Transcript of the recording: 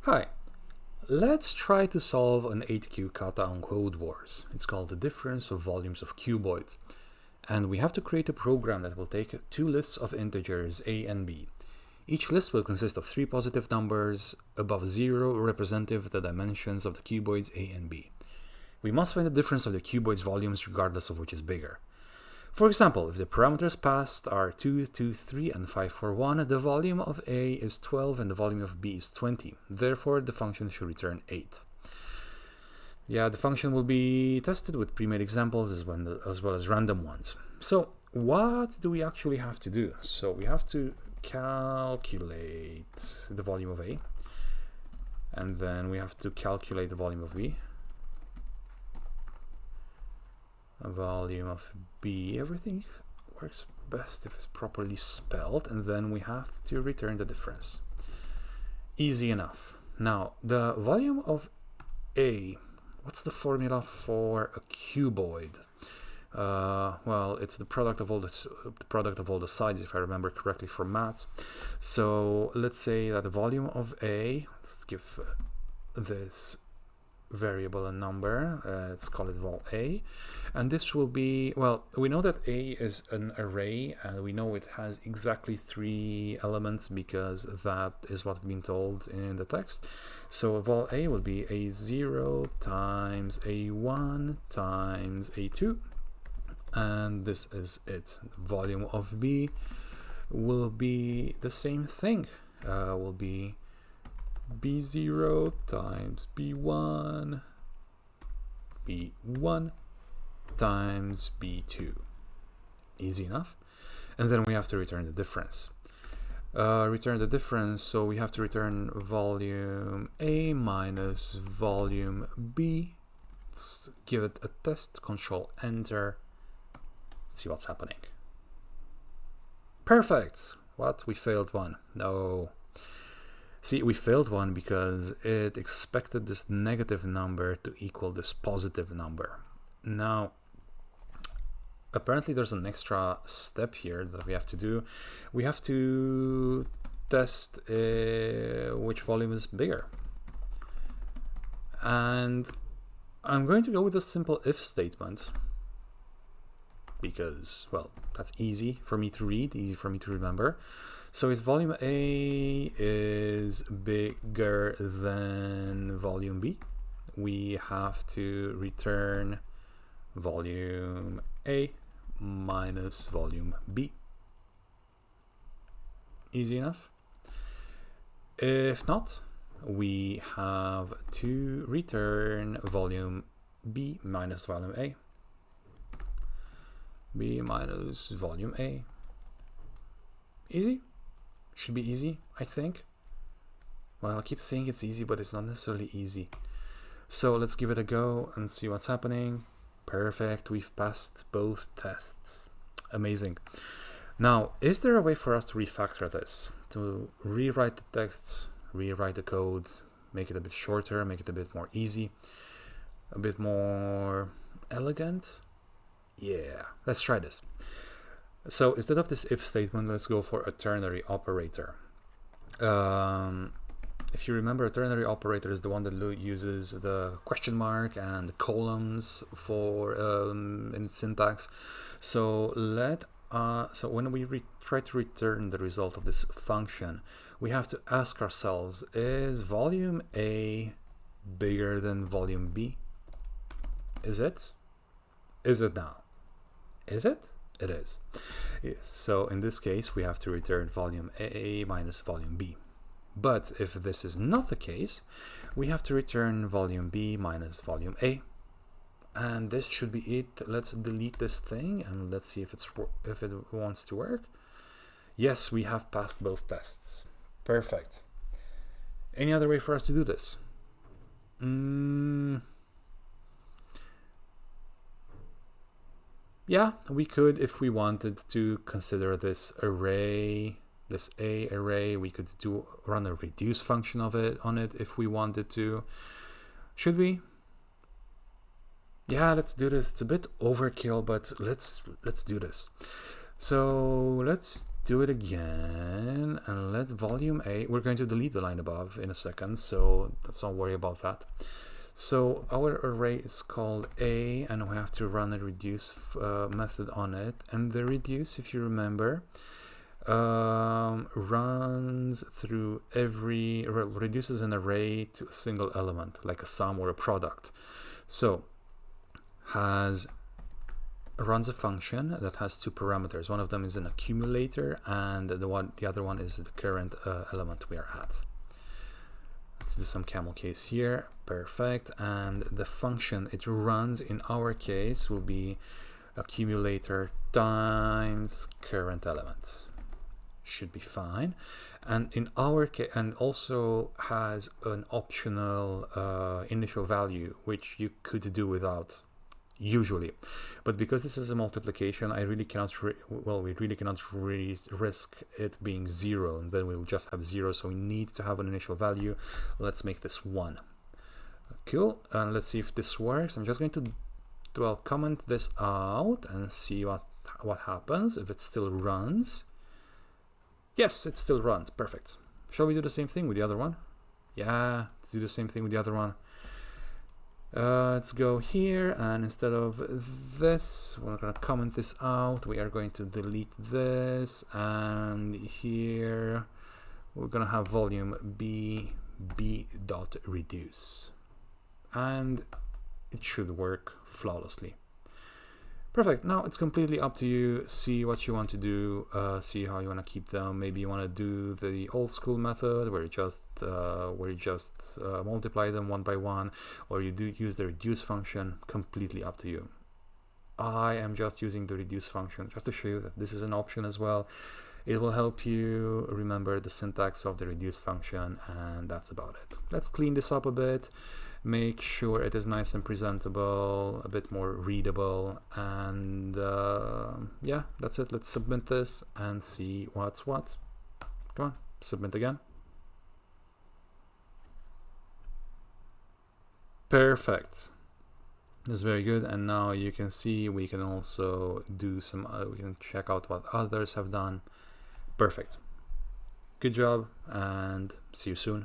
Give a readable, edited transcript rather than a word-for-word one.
Hi, let's try to solve an 8Q kata on Codewars. It's called the difference of volumes of cuboids. And we have to create a program that will take two lists of integers a and b. Each list will consist of three positive numbers above 0 representative of the dimensions of the cuboids a and b. We must find the difference of the cuboids' volumes regardless of which is bigger. For example, if the parameters passed are 2, 2, 3, and 5, 4, 1, the volume of A is 12 and the volume of B is 20. Therefore, the function should return 8. Yeah, the function will be tested with pre-made examples as well as random ones. So, what do we actually have to do? So, we have to calculate the volume of A, and then we have to calculate the volume of B. Volume of B. Everything works best if it's properly spelled, and then we have to return the difference. Easy enough. Now, the volume of A, what's the formula for a cuboid? Well, it's the product of all the sides, if I remember correctly, for maths. So let's say that the volume of A, let's give this variable a number, let's call it vol A, and this will be, well, we know that A is an array and we know it has exactly 3 elements because that is what's been told in the text. So vol A will be A0 times A1 times A2, and this is it. Volume of B will be the same thing, will be B0 times B1 times B2. Easy enough. And then we have to return the difference. So we have to return volume A minus volume B. Let's give it a test, Control Enter. Let's see what's happening. Perfect! What? We failed one. No. See, we failed one because it expected this negative number to equal this positive number. Now, apparently there's an extra step here that we have to do. We have to test which volume is bigger. And I'm going to go with a simple if statement because, well, that's easy for me to read, easy for me to remember. So if volume A is bigger than volume B, we have to return volume A minus volume B. Easy enough. If not, we have to return volume B minus volume A. B minus volume A. Easy? Should be easy, I think. Well, I keep saying it's easy, but it's not necessarily easy. So let's give it a go and see what's happening. Perfect, we've passed both tests. Amazing. Now, is there a way for us to refactor this? To rewrite the text, rewrite the code, make it a bit shorter, make it a bit more easy, a bit more elegant? Yeah, let's try this. So instead of this if statement, let's go for a ternary operator. If you remember, a ternary operator is the one that uses the question mark and the columns for in its syntax. So so when we try to return the result of this function, we have to ask ourselves: is volume A bigger than volume B? Is it? Is it now? Is it? It is. Yes. So in this case, we have to return volume A minus volume B. But if this is not the case, we have to return volume B minus volume A. And this should be it. Let's delete this thing and let's see if it wants to work. Yes, we have passed both tests. Perfect. Any other way for us to do this? Yeah, we could, if we wanted to consider this array, this A array, we could run a reduce function on it if we wanted to. Should we? Yeah, let's do this. It's a bit overkill, but let's do this. So let's do it again and let volume A, we're going to delete the line above in a second, so let's not worry about that. So our array is called A, and we have to run a reduce method on it, and the reduce, if you remember, runs through reduces an array to a single element, like a sum or a product. So runs a function that has two parameters. One of them is an accumulator, and the other one is the current element we are at. Let's do some camel case here. Perfect. And the function it runs in our case will be accumulator times current element. Should be fine. And in our case, and also has an optional initial value, which you could do without usually, but because this is a multiplication, I really cannot we really cannot risk it being 0, and then we'll just have 0, so we need to have an initial value. Let's make this 1. Cool. And let's see if this works. I'm just going to comment this out and see what happens if it still runs. Yes, it still runs. Perfect. Shall we do the same thing with the other one? Yeah, let's do the same thing with the other one. Let's go here, and instead of this, we're going to comment this out. We are going to delete this, and here we're going to have volume b.reduce, and it should work flawlessly. Perfect. Now it's completely up to you. See what you want to do. See how you want to keep them. Maybe you want to do the old school method where you just multiply them one by one, or you do use the reduce function. Completely up to you. I am just using the reduce function just to show you that this is an option as well. It will help you remember the syntax of the reduce function, and that's about it. Let's clean this up a bit. Make sure it is nice and presentable, a bit more readable, and yeah, that's it. Let's submit this and see what's what. Come on, submit again. Perfect. That's very good. And now you can see we can also do some, we can check out what others have done. Perfect. Good job, and see you soon.